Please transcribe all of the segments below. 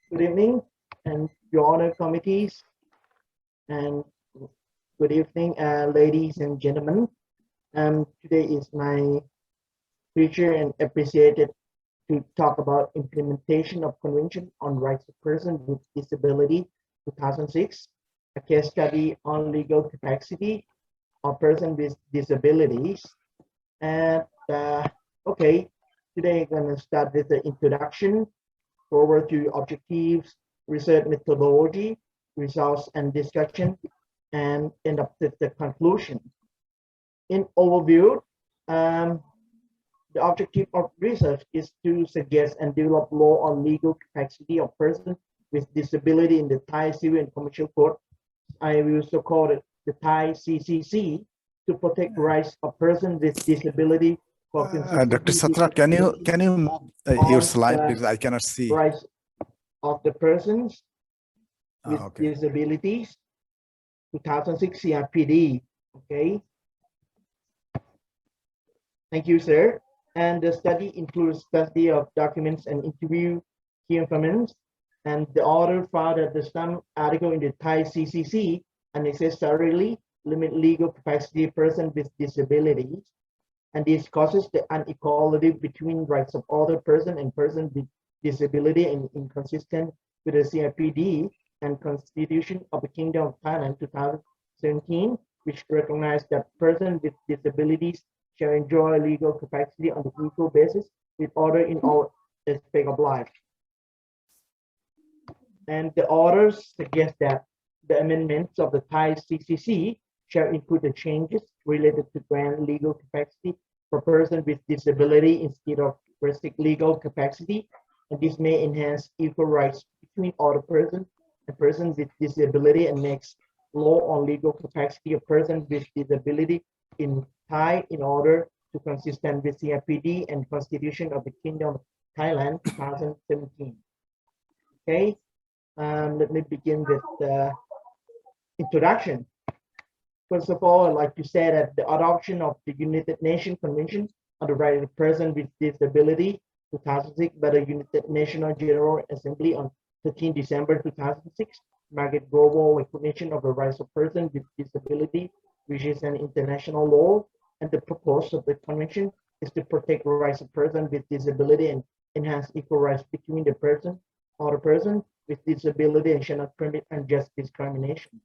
Good evening, and your honor committees, and good evening, ladies and gentlemen. Today is my pleasure and appreciated to talk about implementation of Convention on Rights of Persons with Disability 2006, a case study on legal capacity of persons with disabilities. And okay, today I'm going to start with the introduction, go over to objectives, research methodology, results and discussion, and end up with the conclusion. In overview, the objective of research is to suggest and develop law on legal capacity of persons with disability in the Thai Civil and Commercial Code. I will also call it the Thai CCC, to protect rights of persons with disability. Dr. Sattra, can you move your slide because I cannot see. Rights of the persons with disabilities, 2006 CRPD. Okay. Thank you, sir. And the study includes study of documents and interview key informants. And the author found that the some article in the Thai CCC unnecessarily limit legal capacity of persons with disabilities. And this causes the inequality between rights of other person and person with disability and inconsistent with the CRPD and Constitution of the Kingdom of Thailand 2017, which recognized that persons with disabilities shall enjoy legal capacity on the equal basis with others in all aspects of life. And the authors suggest that the amendments of the Thai CCC shall include the changes related to grant legal capacity for persons with disability instead of restrict legal capacity, and this may enhance equal rights between other persons and persons with disability and makes law on legal capacity of persons with disability in Thai in order to consistent with CRPD and Constitution of the Kingdom of Thailand 2017. Okay, let me begin with the introduction. First of all, I'd like to say that the adoption of the United Nations Convention on the Rights of Persons with Disability 2006 by the United Nations General Assembly on 13 December 2006 marked global recognition of the rights of persons with disability, which is an international law. And the purpose of the convention is to protect the rights of persons with disability and enhance equal rights between the person or the person with disability and shall not permit unjust discrimination.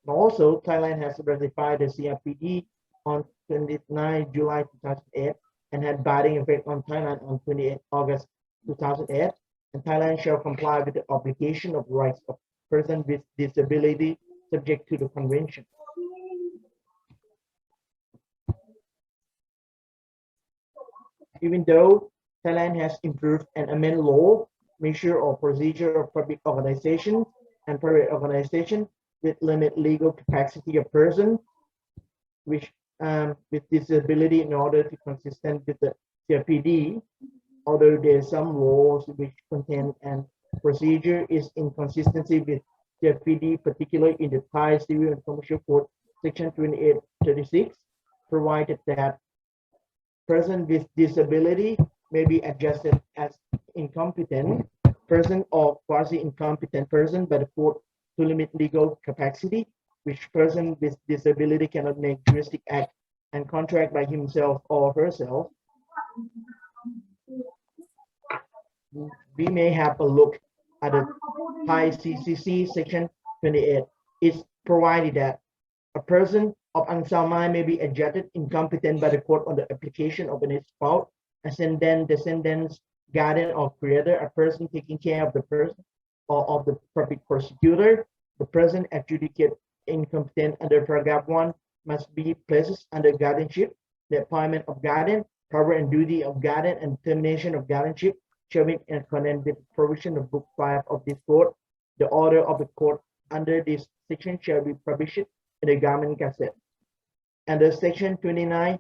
Also, Thailand has ratified the CRPD on 29 July 2008 and had binding effect on Thailand on 28 August 2008. And Thailand shall comply with the obligation of rights of persons with disability subject to the convention. Even though Thailand has improved and amended law, measure or procedure of public organizations and private organizations with limit legal capacity of persons which with disability in order to consistent with the CRPD, although there are some laws which contain and procedure is inconsistency with CRPD, particularly in the Thai Civil and Commercial Code section 2836, provided that person with disability may be adjusted as incompetent person or quasi incompetent person by the court to limit legal capacity, which person with disability cannot make juristic act and contract by himself or herself. We may have a look at the Thai CCC section 28. It's provided that a person of unsound mind may be adjudged incompetent by the court on the application of an spouse, ascendant, descendants, guardian, or creator, a person taking care of the person or of the public prosecutor. The person adjudicate incompetent under paragraph 1 must be placed under guardianship. The appointment of guardian, power and duty of guardian, and termination of guardianship shall be in accordance with the provision of Book 5 of this code. The order of the court under this section shall be published in the Government Gazette. And the section 29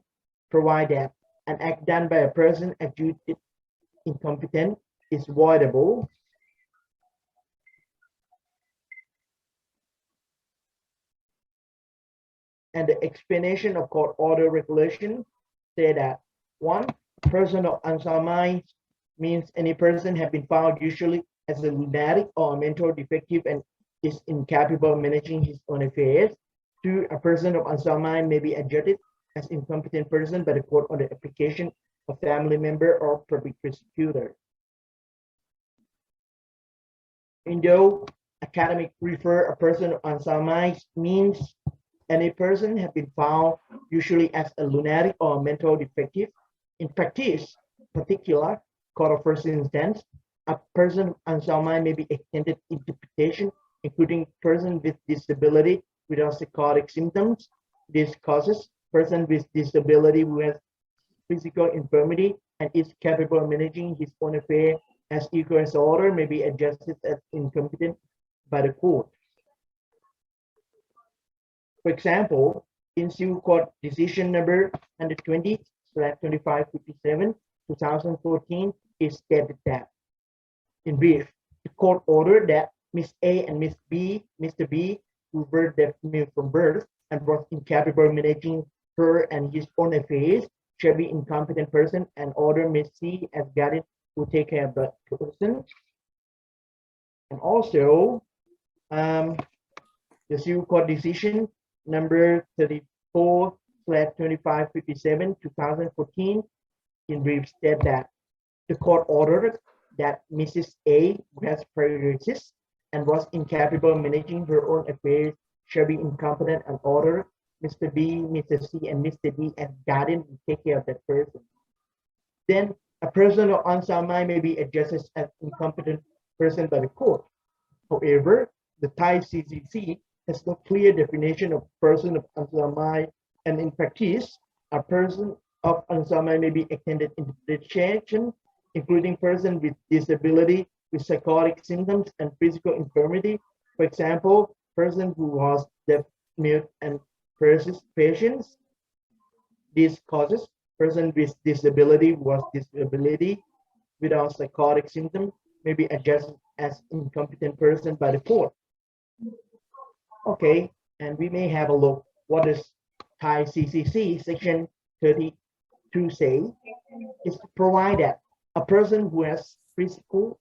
provide that an act done by a person adjudicated incompetent is voidable. And the explanation of court order regulation say that 1, person of unsound mind means any person have been found usually as a lunatic or mental defective and is incapable of managing his own affairs. 2. A person of unsound mind may be adjudged as incompetent person by the court on the application of family member or public prosecutor. Indo-academic refer a person of unsound mind means any person has been found usually as a lunatic or mental defective. In practice, particular court of first instance, a person of unsound mind may be extended interpretation, including person with disability without psychotic symptoms. This causes person with disability who has physical infirmity and is capable of managing his own affair as equal as order may be adjusted as incompetent by the court. For example, in civil court decision number 120/2557, 2014 is stated that, in brief, the court ordered that Miss A and Mr. B, who were deaf mute from birth and was incapable of managing her and his own affairs, shall be incompetent person and order Miss C as guardian to take care of the person. And also, the civil court decision number 34/2557, 2014, in brief, said that the court ordered that Mrs. A, who has paresis and was incapable of managing her own affairs, shall be incompetent and order Mr. B, Mr. C, and Mr. D as guardian to take care of that person. Then a person of unsound mind may be adjusted as incompetent person by the court. However, the Thai CCC has no clear definition of person of unsound mind, and in practice, a person of unsound mind may be extended interpretation, including person with disability, with psychotic symptoms and physical infirmity. For example, person who was deaf, mute, and paresis patients. This causes person with disability who was disability without psychotic symptoms may be adjusted as incompetent person by the court. Okay, and we may have a look. What does Thai CCC section 32 say? Is to provide that a person who has physical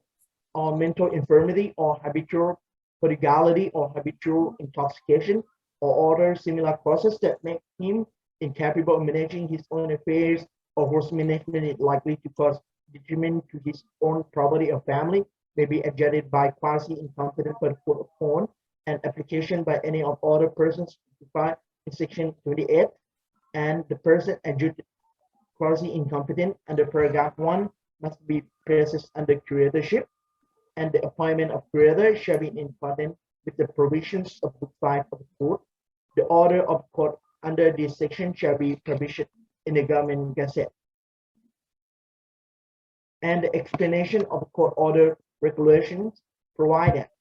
or mental infirmity or habitual prodigality or habitual intoxication or other similar causes that make him incapable of managing his own affairs or whose management is likely to cause detriment to his own property or family may be adjudged by quasi incompetent by the court of pawn and application by any of other persons specified in section 28, and the person adjudged quasi incompetent under paragraph 1 must be placed under curatorship, and the appointment of curator shall be in accordance with the provisions of Book 5 of the Code. The order of court under this section shall be published in the Government Gazette. And the explanation of court order regulations provide that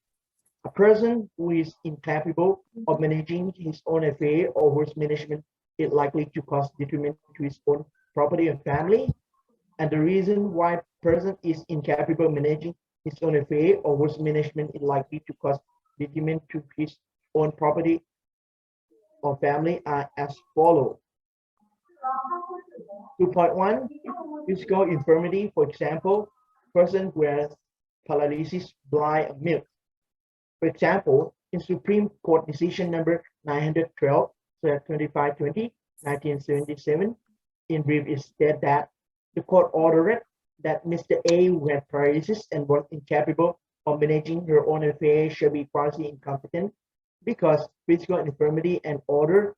a person who is incapable of managing his own affair or whose management is likely to cause detriment to his own property and family, and the reason why person is incapable of managing his own affair or whose management is likely to cause detriment to his own property or family are as follows. 2.1, physical infirmity, for example, person who has paralysis, blind, or mute. For example, in Supreme Court decision number 912/2520, 1977, in brief, it stated that the court ordered that Mr. A, who had paresis and was incapable of managing her own affairs, shall be quasi incompetent because physical infirmity and ordered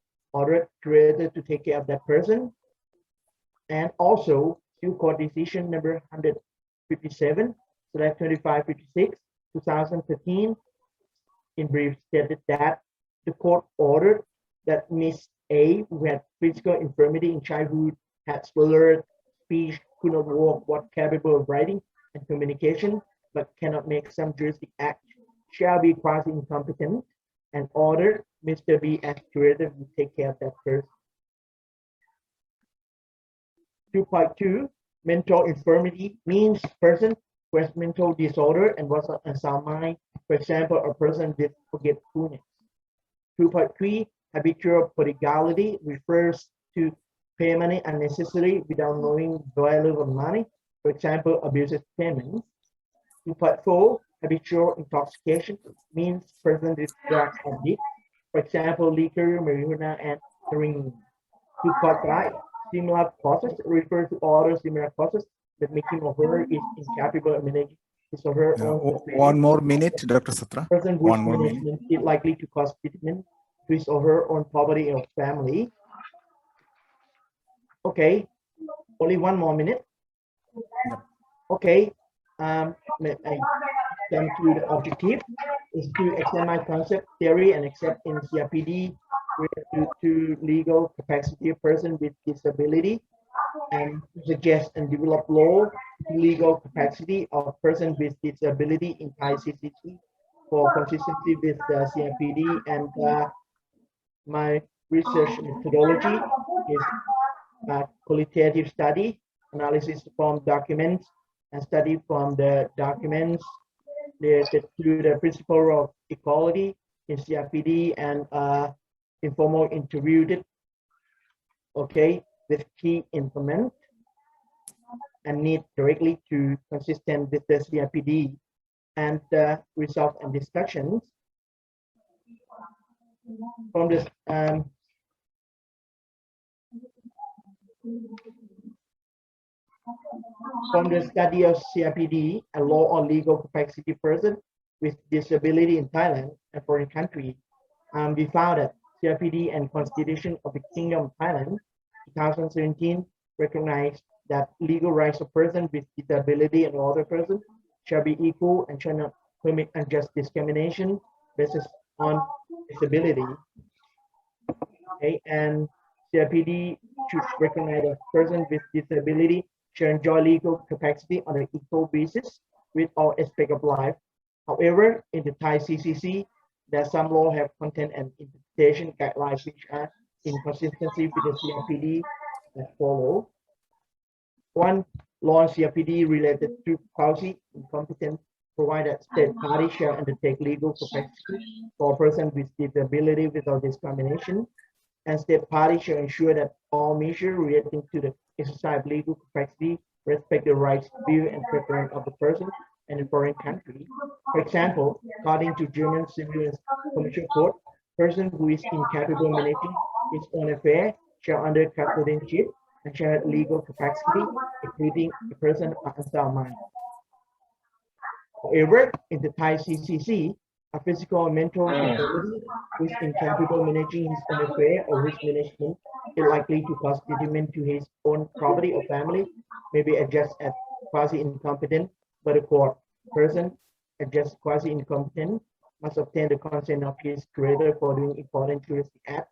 curator to take care of that person. And also, Supreme Court decision number 157/2556, 2013, in brief, stated that the court ordered that Miss A, who had physical infirmity in childhood, had slurred speech, could not walk, was capable of writing and communication, but cannot make some juristic act, shall be quasi incompetent, and ordered Mr. B as curator to take care of that person. 2.2, mental infirmity means person who has mental disorder and was on unsound mind, for example, a person with forgetfulness. 2.3, habitual prodigality refers to pay money unnecessarily without knowing the value of money, for example, abusive payments. 2.4, habitual intoxication means person with drugs addict. For example, liquor, marijuana, and heroin. To quasi, similar causes refer to other similar causes that make him or her is incapable of managing his or her own affairs. One more minute, Dr. Sattra. Person whose One more minute. management is likely to cause detriment to his or her own property or family. Okay, only one more minute. Okay, I come to the objective is to examine concept theory and accept in CRPD to legal capacity of person with disability and suggest and develop law legal capacity of person with disability in Thai CCC for consistency with the CRPD. And my research methodology is qualitative study, analysis from documents, and study from the documents related to the principle of equality in CRPD, and informal interviewed, okay, with key informant and need directly to consistent with the CRPD, and the results and discussions from this from the study of CRPD, a law on legal capacity person with disability in Thailand and foreign country, we found that CRPD and Constitution of the Kingdom of Thailand 2017 recognized that legal rights of persons with disability and other persons shall be equal and shall not permit unjust discrimination based on disability. Okay, and CRPD should recognize that persons with disability shall enjoy legal capacity on an equal basis with all aspects of life. However, in the Thai CCC, there are some laws have content and interpretation guidelines which are in consistency with the CRPD that follow. One law CRPD related to quasi incompetent provide that state party shall undertake legal capacity for a person with disability without discrimination, and state party shall ensure that all measures relating to the exercise of legal capacity respect the rights, view, and preference of the person and in foreign country. For example, according to German Civil and Commercial Code, person who is incapable of managing his own affair shall under guardianship and shall have legal capacity, including a person of unsound mind. However, in the Thai CCC, a physical or mental disability who is incapable of managing his own affair or his management is likely to cause detriment to his own property or family may be adjudged as quasi-incompetent by the court. Person adjudged quasi-incompetent must obtain the consent of his creator for doing important juristic act,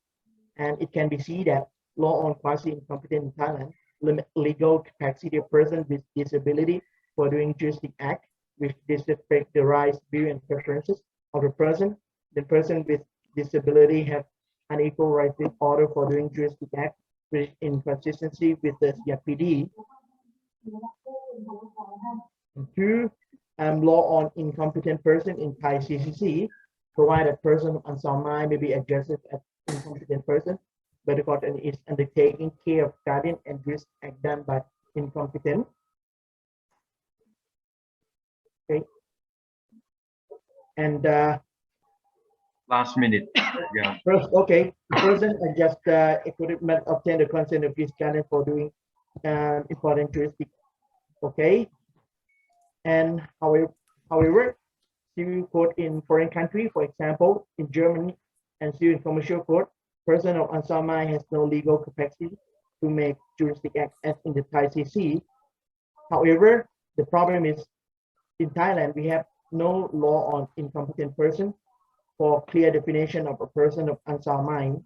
and it can be seen that law on quasi-incompetent in Thailand limit legal capacity of person with disability for doing juristic act which disrespect the rights, view, and preferences of the person. The person with disability have unequal rights in order for doing juristic act which in consistency with the CRPD. Two, law on incompetent person in Thai CCC provide a person of unsound mind may be adjusted as incompetent person, but the court is undertaking care of guardian and juristic act done by incompetent. Okay. And last minute. Yeah. first, okay, person adjust equipment obtain the consent of his guardian for doing important juristic. Okay. And however, civil code in foreign country, for example, in Germany and civil commercial code, person of unsound mind has no legal capacity to make juristic act as in the Thai CC. However, the problem is in Thailand, we have no law on incompetent person for clear definition of a person of unsound mind.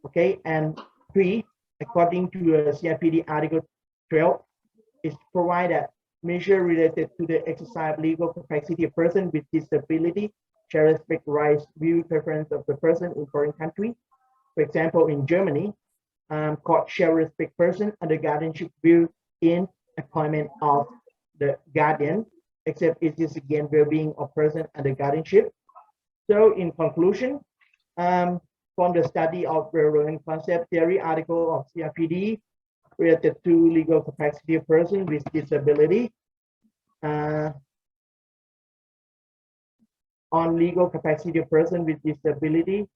Okay, and three, according to CRPD Article 12, is provided measure related to the exercise of legal capacity of person with disability shall respect rights, view, preference of the person in foreign country. For example, in Germany, court shall respect person under guardianship view in appointment of the guardian, except it is again well-being of person under guardianship. So in conclusion, from the study of relevant concept theory article of CRPD related to legal capacity of person with disability, on legal capacity of person with disability,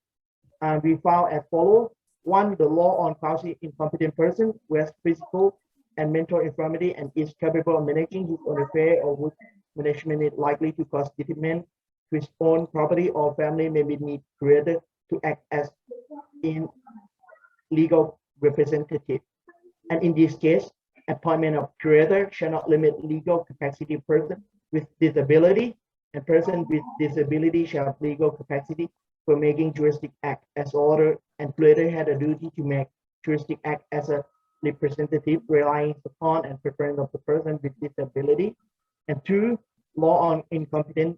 we found as follows. One, the law on quasi incompetent person who has physical and mental infirmity and is capable of managing his own affair or whose management is likely to cause detriment to his own property or family may be need created to act as in legal representative. And in this case, appointment of curator shall not limit legal capacity of person with disability, and person with disability shall have legal capacity for making juristic act as order, and curator had a duty to make juristic act as a representative relying upon and preference of the person with disability. And two, law on incompetent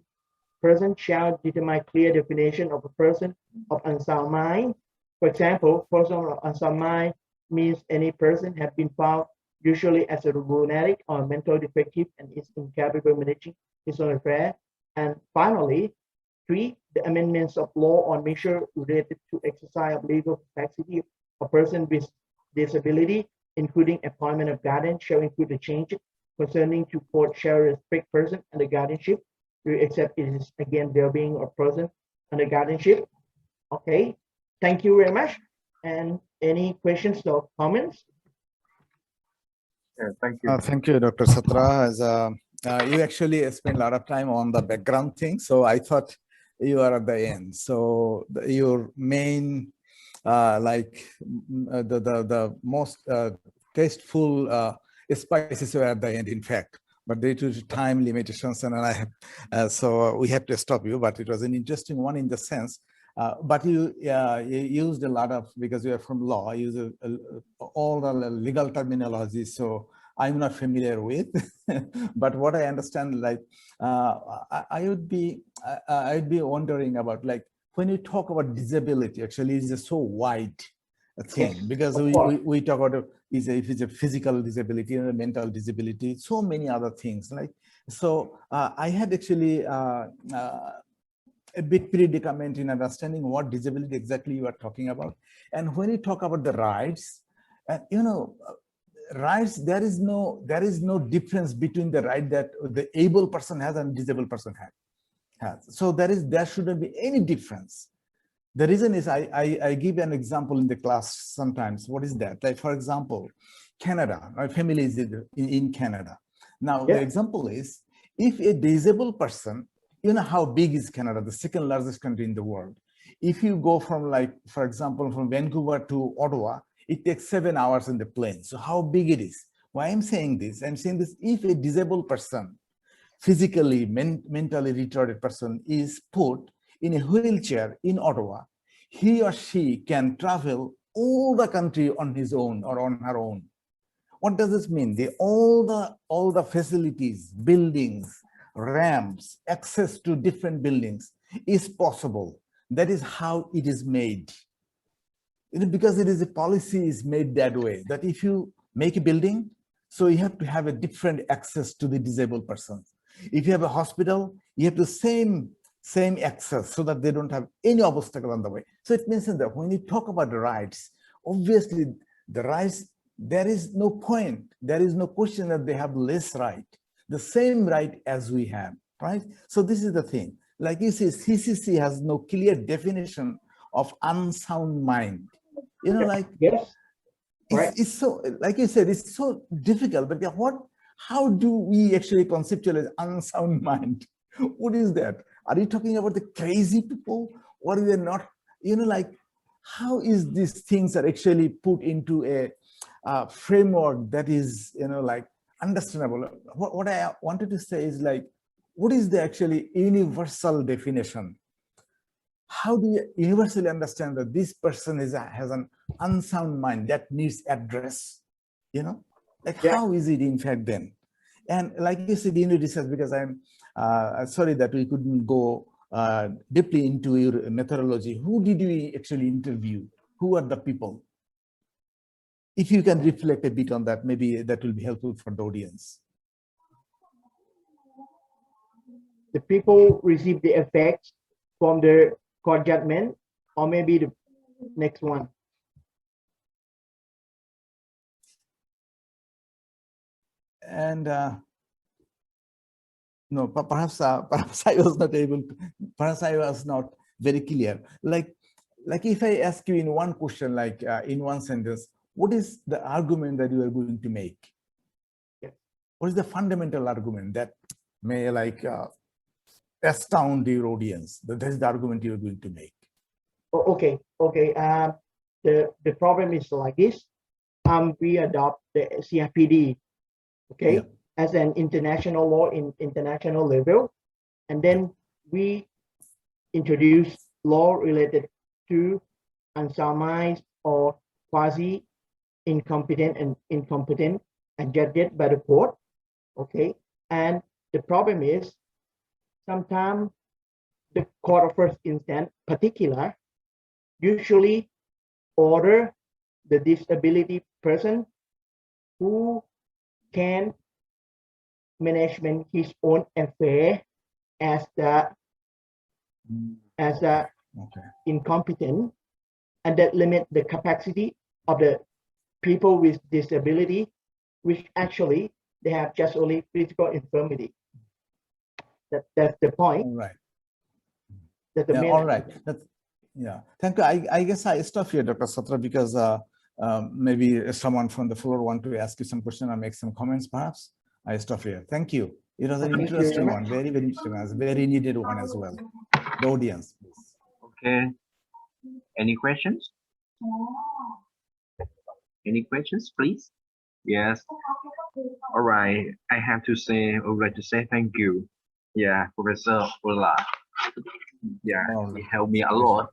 person shall determine clear definition of a person of unsound mind. For example, person of unsound mind means any person have been found usually as a lunatic or mental defective and is incapable of managing his own affair. And finally, three, the amendments of law on measure related to exercise of legal capacity of a person with disability, including appointment of guardian, shall include the changes concerning to court shall respect person under guardianship, except it is again well-being of person under guardianship. Okay, thank you very much. And any questions or comments? Yeah, thank you. Thank you, Dr. Sattra. As you actually spent a lot of time on the background thing, so I thought you are at the end. So your main, the most tasteful spices were at the end, in fact. But due to time limitations, and I have, so we have to stop you. But it was an interesting one in the sense. But you used a lot of, because you are from law, you use all the legal terminology. So I'm not familiar with, but what I understand, like, I would be wondering about, like, when you talk about disability, actually it's a so wide thing, Yes, because we talk about if it's a physical disability and a mental disability, so many other things. Like, so I had actually a bit predicament in understanding what disability exactly you are talking about. And when you talk about the rights, rights, there is no difference between the right that the able person has and disabled person has. So there shouldn't be any difference. The reason is I give an example in the class sometimes. What is that? Like, for example, Canada, my family is in Canada. Now, the example is, if a disabled person, you know how big is Canada, the second largest country in the world. If you go from, like, for example, from Vancouver to Ottawa, it takes 7 hours in the plane. So how big it is? Why I'm saying this? I'm saying this, if a disabled person, physically, mentally retarded person is put in a wheelchair in Ottawa, he or she can travel all the country on his own or on her own. What does this mean? All the facilities, buildings, ramps, access to different buildings is possible. That is how it is made. Because it is a policy is made that way, that if you make a building, so you have to have a different access to the disabled person. If you have a hospital, you have the same access so that they don't have any obstacle on the way. So it means that when you talk about the rights, obviously the rights, there is no point, there is no question that they have less right, the same right as we have, right? So this is the thing. Like you say, CCC has no clear definition of unsound mind. Like, yes, right. It's so, like you said, it's so difficult, but how do we actually conceptualize unsound mind? What is that? Are you talking about the crazy people, or we are not, like, how is these things are actually put into a framework that is, like, understandable? What I wanted to say is, like, what is the actually universal definition? How do you universally understand that this person has an unsound mind that needs address? Like, how is it in fact then? And like you said, research, because I'm sorry that we couldn't go deeply into your methodology. Who did we actually interview? Who are the people? If you can reflect a bit on that, maybe that will be helpful for the audience. The people receive the effects from the court judgment, or maybe the next one. And no, perhaps I was not able to. perhaps I was not very clear. Like if I ask you in one question, like in one sentence, what is the argument that you are going to make? Yeah. What is the fundamental argument that may like astound your audience? That is the argument you are going to make. Okay. The problem is like this. We adopt the CRPD, okay, Yeah. as an international law in international level, and then we introduce law related to unsound or quasi incompetent and incompetent adjudged by the court, okay. And the problem is sometimes the court of first instance particular usually order the disability person who can management his own affair as a Okay. incompetent, and that limit the capacity of the people with disability, which actually they have just only physical infirmity. That's the point. All right. That's the Yeah, main. all right. That's, yeah. Thank you. I guess I stop here, Dr. Sattra, because maybe someone from the floor want to ask you some question or make some comments, perhaps. I stop here. Thank you. It was an Thank you interesting very one, very, very interesting one, very needed one as well. The audience, please. Okay. Any questions? Any questions, please? Yes. All right. I would like to say thank you. Yeah, Professor Ola. Yeah, All he right. helped me a lot.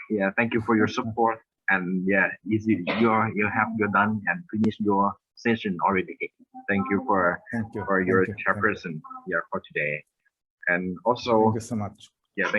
Yeah, thank you for your support. And yeah, you have done and finished your session already. Thank you for Thank you. your Thank you. chairperson. Yeah, for today. And also, Thank you so much. yeah, thank